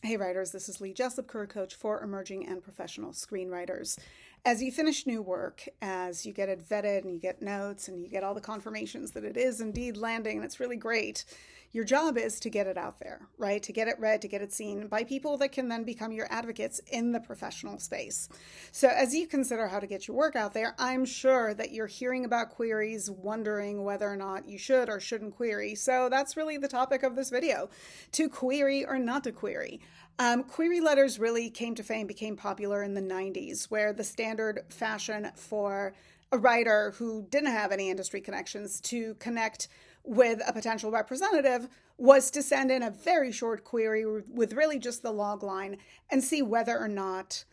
Hey writers, this is Lee Jessup, career coach for emerging and professional screenwriters. As you finish new work, as you get it vetted and you get notes and you get all the confirmations that it is indeed landing and it's really great, your job is to get it out there, right? To get it read, to get it seen by people that can then become your advocates in the professional space. So as you consider how to get your work out there, I'm sure that you're hearing about queries, wondering whether or not you should or shouldn't query. So that's really the topic of this video, to query or not to query. Query letters really came to fame, became popular in the 90s, where the standard fashion for a writer who didn't have any industry connections to connect with a potential representative was to send in a very short query with really just the log line and see whether or not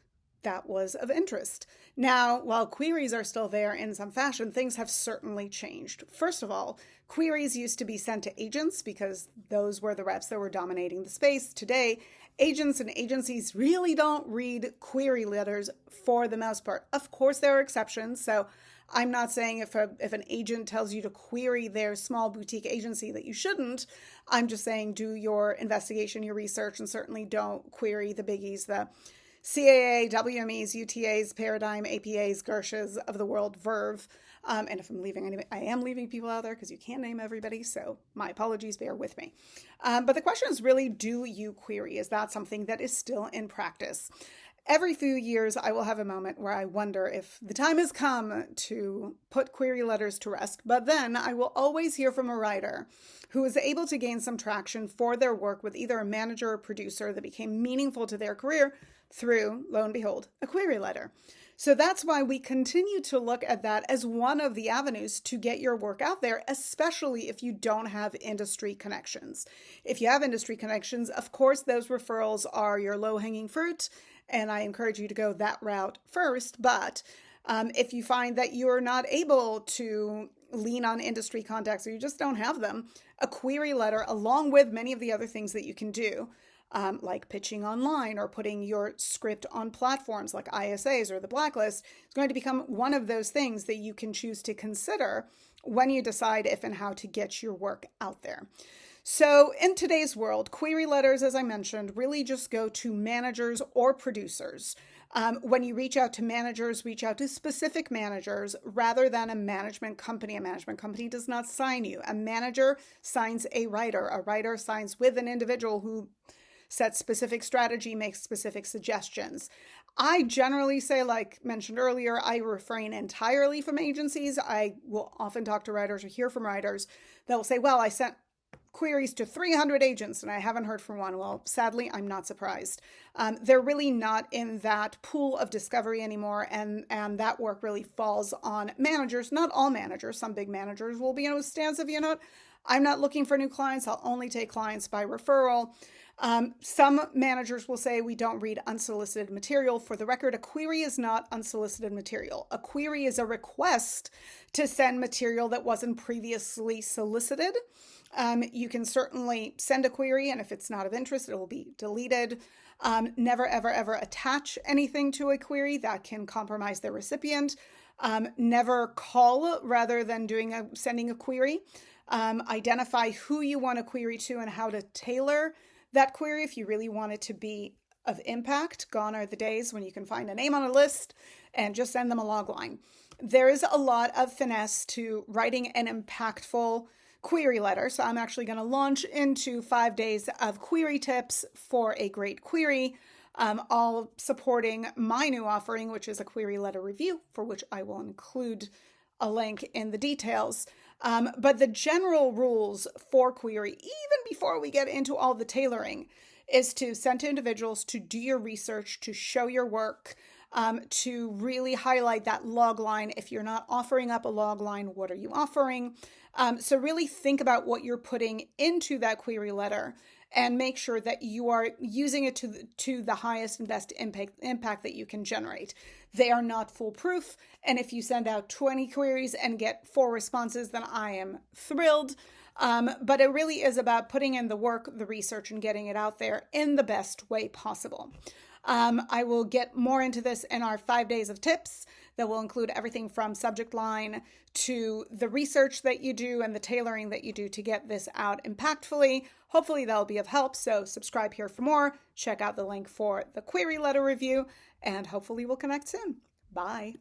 that was of interest. Now, while queries are still there in some fashion, things have certainly changed. First of all, queries used to be sent to agents because those were the reps that were dominating the space. Today, agents and agencies really don't read query letters for the most part. Of course, there are exceptions. So I'm not saying if an agent tells you to query their small boutique agency that you shouldn't. I'm just saying do your investigation, your research, and certainly don't query the biggies, the CAA, WMEs, UTAs, Paradigm, APAs, Gershes of the world, Verve. And if I'm leaving anybody, I am leaving people out there because you can't name everybody. So my apologies, bear with me. But the question is really, do you query? Is that something that is still in practice? Every few years, I will have a moment where I wonder if the time has come to put query letters to rest. But then I will always hear from a writer who is able to gain some traction for their work with either a manager or producer that became meaningful to their career through, lo and behold, a query letter. So that's why we continue to look at that as one of the avenues to get your work out there, especially if you don't have industry connections. If you have industry connections, of course, those referrals are your low-hanging fruit, and I encourage you to go that route first. But if you find that you're not able to lean on industry contacts or you just don't have them, a query letter, along with many of the other things that you can do, like pitching online or putting your script on platforms like ISAs or the Blacklist, is going to become one of those things that you can choose to consider when you decide if and how to get your work out there. So in today's world, query letters, as I mentioned, really just go to managers or producers. When you reach out to managers, reach out to specific managers rather than a management company. A management company does not sign you. A manager signs a writer. A writer signs with an individual who sets specific strategy, makes specific suggestions. I generally say, like mentioned earlier, I refrain entirely from agencies. I will often talk to writers or hear from writers that will say, well, I sent queries to 300 agents and I haven't heard from one. Well, sadly, I'm not surprised. They're really not in that pool of discovery anymore, and that work really falls on managers. Not all managers. Some big managers will be in a stance of, I'm not looking for new clients. I'll only take clients by referral. Some managers will say we don't read unsolicited material. For the record, a query is not unsolicited material. A query is a request to send material that wasn't previously solicited. You can certainly send a query, and if it's not of interest, it will be deleted. Never, ever, ever attach anything to a query that can compromise the recipient. Never call rather than sending a query. Identify who you want to query to and how to tailor that query if you really want it to be of impact. Gone are the days when you can find a name on a list and just send them a log line. There is a lot of finesse to writing an impactful query letter. So I'm actually going to launch into 5 days of query tips for a great query, all supporting my new offering, which is a query letter review, for which I will include a link in the details. But the general rules for query, even before we get into all the tailoring, is to send to individuals, to do your research, to show your work, to really highlight that log line. If you're not offering up a log line, what are you offering? So really think about what you're putting into that query letter and make sure that you are using it to the highest and best impact that you can generate. They are not foolproof. And if you send out 20 queries and get 4 responses, then I am thrilled. But it really is about putting in the work, the research, and getting it out there in the best way possible. I will get more into this in our 5 days of tips. that will include everything from subject line to the research that you do and the tailoring that you do to get this out impactfully. Hopefully that'll be of help. So subscribe here for more. Check out the link for the query letter review, and hopefully we'll connect soon. Bye.